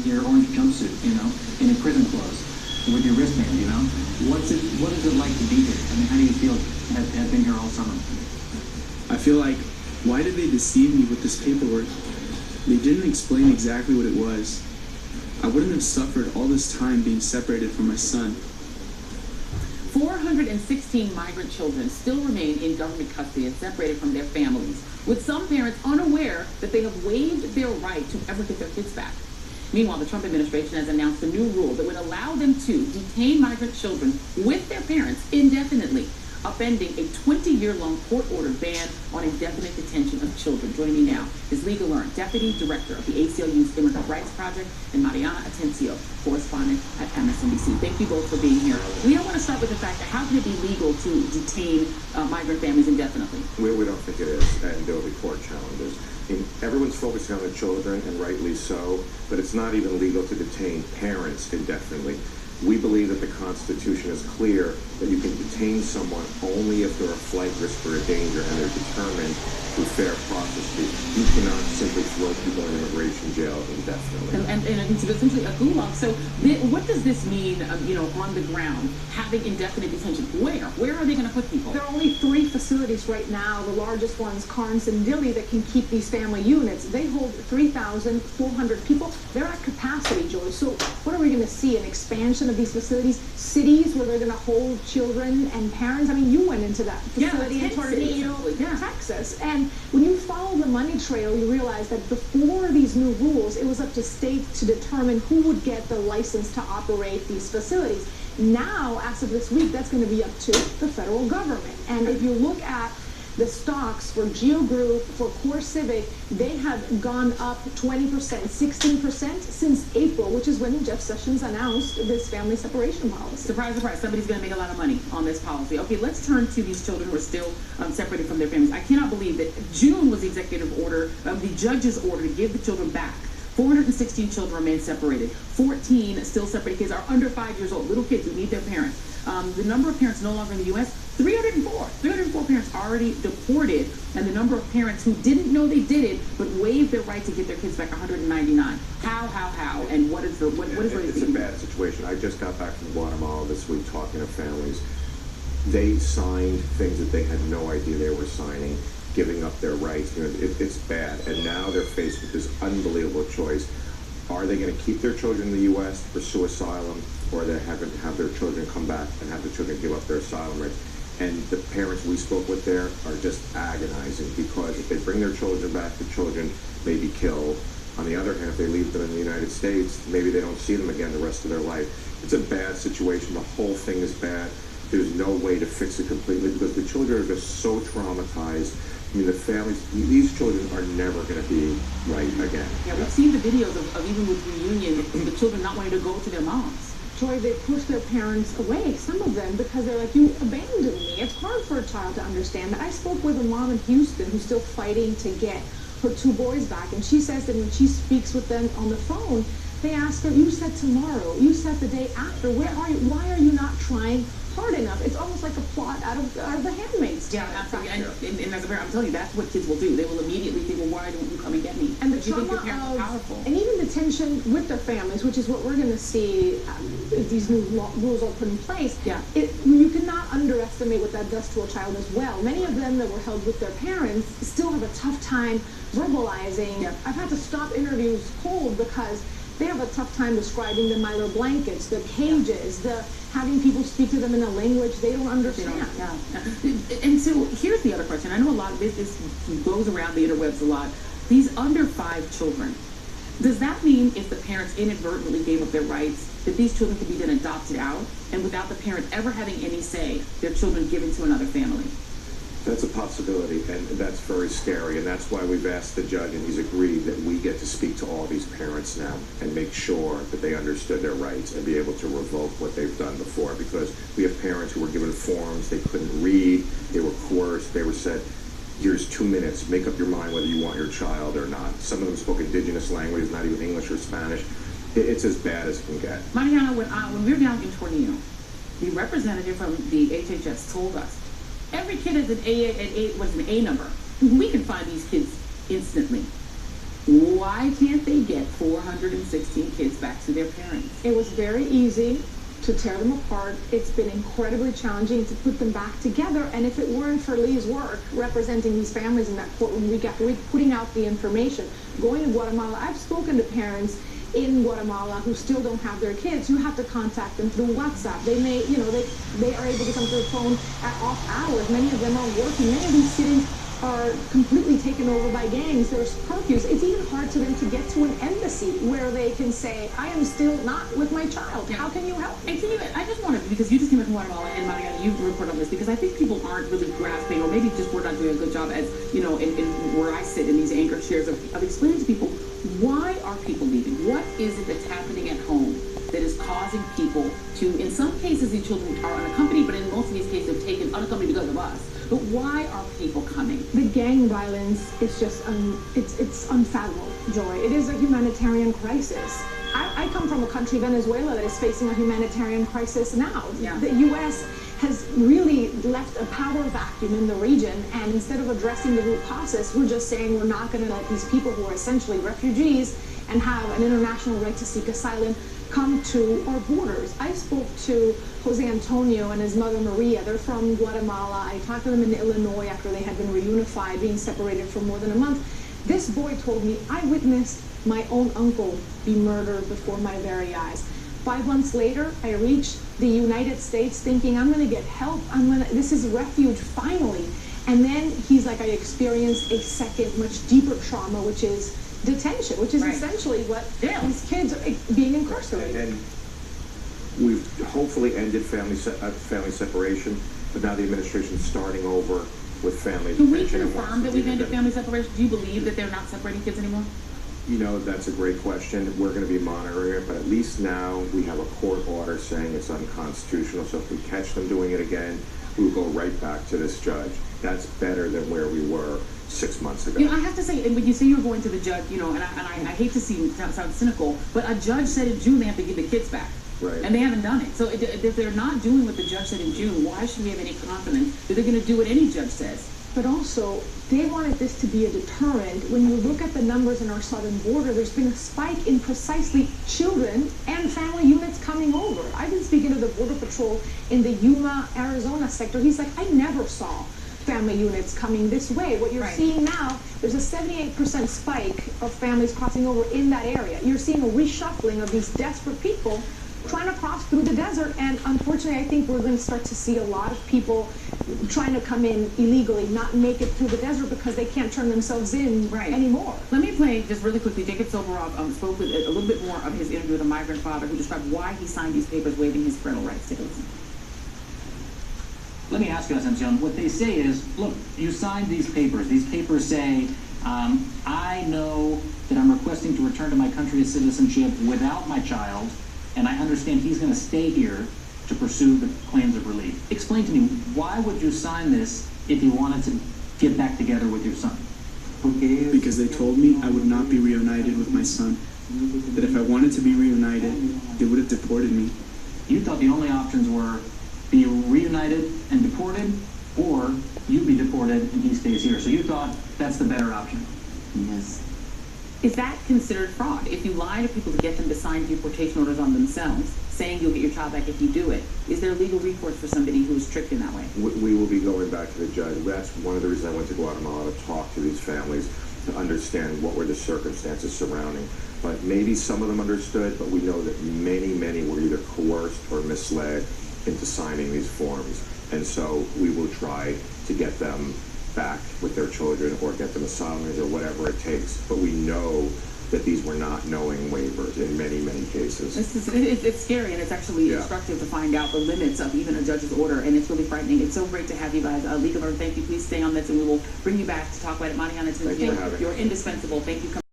with your orange jumpsuit, in a prison clothes, with your wristband, What is it like to be here? I mean, how do you feel have been here all summer? I feel like, why did they deceive me with this paperwork? They didn't explain exactly what it was. I wouldn't have suffered all this time being separated from my son. 416 migrant children still remain in government custody and separated from their families, with some parents unaware that they have waived their right to ever get their kids back. Meanwhile, the Trump administration has announced a new rule that would allow them to detain migrant children with their parents indefinitely, upending a 20-year-long court-ordered ban on indefinite detention of children. Joining me now is Lee Gelernt, Deputy Director of the ACLU's Immigrant Rights Project, and Mariana Atencio, correspondent at MSNBC. Thank you both for being here. We don't want to start with the fact that how can it be legal to detain migrant families indefinitely? We don't think it is, and there will be court challenges. Everyone's focusing on the children, and rightly so, but it's not even legal to detain parents indefinitely. We believe that the Constitution is clear that you can detain someone only if they're a flight risk or a danger and they're determined through fair process. You cannot simply throw people in immigration jail indefinitely. And it's essentially a gulag. So what does this mean, on the ground, having indefinite detention? Where are they going to put people? There are only 3 facilities right now, the largest ones, Carnes and Dilley, that can keep these family units. They hold 3,400 people. They're at capacity, Joy. So what are we going to see? An expansion of these facilities? Cities where they're going to hold children and parents? I mean, you went into that facility in Tornillo, Texas. And when you follow the money trail, you realize that before these new rules, it was up to states to determine who would get the license to operate these facilities. Now, as of this week, that's going to be up to the federal government. And if you look at the stocks for Geo Group, for Core Civic, they have gone up 20%, 16% since April, which is when Jeff Sessions announced this family separation policy. Surprise, surprise, somebody's going to make a lot of money on this policy. Okay, let's turn to these children who are still separated from their families. I cannot believe that June was the executive order, the judge's order to give the children back. 416 children remain separated. 14 still separated kids are under 5 years old, little kids who need their parents. The number of parents no longer in the U.S., 304 parents already deported, and the number of parents who didn't know they did it but waived their right to get their kids back, 199. How, and what is It's a bad situation. I just got back from Guatemala this week talking to families. They signed things that they had no idea they were signing, giving up their rights. It's bad, and now they're faced with this unbelievable choice. Are they going to keep their children in the U.S., pursue asylum, or are they having to have their children come back and have the children give up their asylum rights? And the parents we spoke with there are just agonizing, because if they bring their children back, the children may be killed. On the other hand, if they leave them in the United States, maybe they don't see them again the rest of their life. It's a bad situation. The whole thing is bad. There's no way to fix it completely, because the children are just so traumatized. I mean, the families, these children are never going to be right again. Yeah, we've seen the videos of even with reunion, the children not wanting to go to their moms. Joy, they push their parents away, some of them, because they're like, you abandoned me. It's hard for a child to understand that. I spoke with a mom in Houston who's still fighting to get her 2 boys back, and she says that when she speaks with them on the phone, they ask her, you said tomorrow, you said the day after, where are you? Why are you not trying hard enough? It's almost like a plot out of The Handmaid's Tale. Yeah, absolutely. And as a parent, I'm telling you, that's what kids will do. They will immediately think, well, why don't you come and get me? And the you think your trauma parents are powerful. and even the tension with their families, which is what we're going to see if these new rules are put in place. Yeah. You cannot underestimate what that does to a child as well. Many of them that were held with their parents still have a tough time verbalizing. Yeah. I've had to stop interviews cold because they have a tough time describing the Mylar blankets, the cages, the having people speak to them in a language they don't understand. And so here's the other question. I know a lot of this goes around the interwebs a lot. These under 5 children, does that mean if the parents inadvertently gave up their rights, that these children could be then adopted out, and without the parents ever having any say, their children given to another family? That's a possibility, and that's very scary, and that's why we've asked the judge, and he's agreed that we get to speak to all these parents now and make sure that they understood their rights and be able to revoke what they've done before, because we have parents who were given forms they couldn't read, they were coerced, they were said, here's 2 minutes, make up your mind whether you want your child or not. Some of them spoke indigenous languages, not even English or Spanish. It's as bad as it can get. Mariana, when we were down in Tornillo, the representative from the HHS told us, every kid is an A number. We can find these kids instantly. Why can't they get 416 kids back to their parents? It was very easy to tear them apart. It's been incredibly challenging to put them back together. And if it weren't for Lee's work representing these families in that courtroom week after week, putting out the information, going to Guatemala, I've spoken to parents in Guatemala who still don't have their kids. You have to contact them through WhatsApp. They may, they are able to come to their phone at off hours. Many of them are working. Many of these cities are completely taken over by gangs. There's curfews. It's even hard for them to get to an embassy where they can say, I am still not with my child. How can you help me? And can you, I just want to, because you just came from Guatemala, and Mariana, you've reported on this, because I think people aren't really grasping, or maybe just we're not doing a good job as, in where I sit in these anchor chairs of explaining to people, why are people leaving? What is it that's happening at home that is causing people to, in some cases, these children are unaccompanied, but in most of these cases, they've taken unaccompanied because of us. But why are people coming? The gang violence is just, it's unfathomable, Joy. It is a humanitarian crisis. I come from a country, Venezuela, that is facing a humanitarian crisis now. Yeah. The U.S. has really left a power vacuum in the region, and instead of addressing the root causes, we're just saying we're not going to let these people who are essentially refugees and have an international right to seek asylum come to our borders. I spoke to Jose Antonio and his mother Maria. They're from Guatemala. I talked to them in Illinois after they had been reunified, being separated for more than a month. This boy told me, I witnessed my own uncle be murdered before my very eyes. 5 months later, I reached the United States thinking, I'm going to get help. This is refuge, finally. And then he's like, I experienced a second, much deeper trauma, which is detention, which is essentially what these kids are being incarcerated. And we've hopefully ended family separation, but now the administration's starting over with family Can we detention. confirm that we've ended family separation? Do you believe that they're not separating kids anymore? That's a great question. We're going to be monitoring it, but at least now we have a court order saying it's unconstitutional. So if we catch them doing it again, we'll go right back to this judge. That's better than where we were 6 months ago. I have to say, and when you say you're going to the judge, and I hate to sound cynical, but a judge said in June they have to give the kids back. Right. And they haven't done it. So if they're not doing what the judge said in June, why should we have any confidence that they're going to do what any judge says? But also, they wanted this to be a deterrent. When you look at the numbers in our southern border, there's been a spike in precisely children and family units coming over. I've been speaking to the Border Patrol in the Yuma, Arizona sector. He's like, I never saw family units coming this way. What you're seeing now, there's a 78% spike of families crossing over in that area. You're seeing a reshuffling of these desperate people trying to cross through the desert, and unfortunately I think we're going to start to see a lot of people trying to come in illegally, not make it through the desert because they can't turn themselves in anymore. Let me play just really quickly. Jacob Soboroff spoke with a little bit more of his interview with a migrant father who described why he signed these papers waiving his parental rights. Take a listen. Let me ask you, Atencio, what they say is, look, you signed these papers. These papers say, I know that I'm requesting to return to my country's citizenship without my child, and I understand he's going to stay here to pursue the claims of relief. Explain to me, why would you sign this if you wanted to get back together with your son? Because they told me I would not be reunited with my son. That if I wanted to be reunited, they would have deported me. You thought the only options were be reunited and deported, or you be deported and he stays here. So you thought that's the better option. Yes. Is that considered fraud? If you lie to people to get them to sign deportation orders on themselves, saying you'll get your child back if you do it, is there legal recourse for somebody who's tricked in that way? We will be going back to the judge. That's one of the reasons I went to Guatemala, to talk to these families, to understand what were the circumstances surrounding. But maybe some of them understood, but we know that many were either coerced or misled into signing these forms. And so we will try to get them back with their children or get them asylum or whatever it takes. But we know that these were not knowing waivers in many cases. It's scary, and it's actually instructive to find out the limits of even a judge's order, and it's really frightening. It's so great to have you guys. Legal, thank you. Please stay on this, and we will bring you back to talk about it. Mariana Atencio, you're indispensable. Thank you.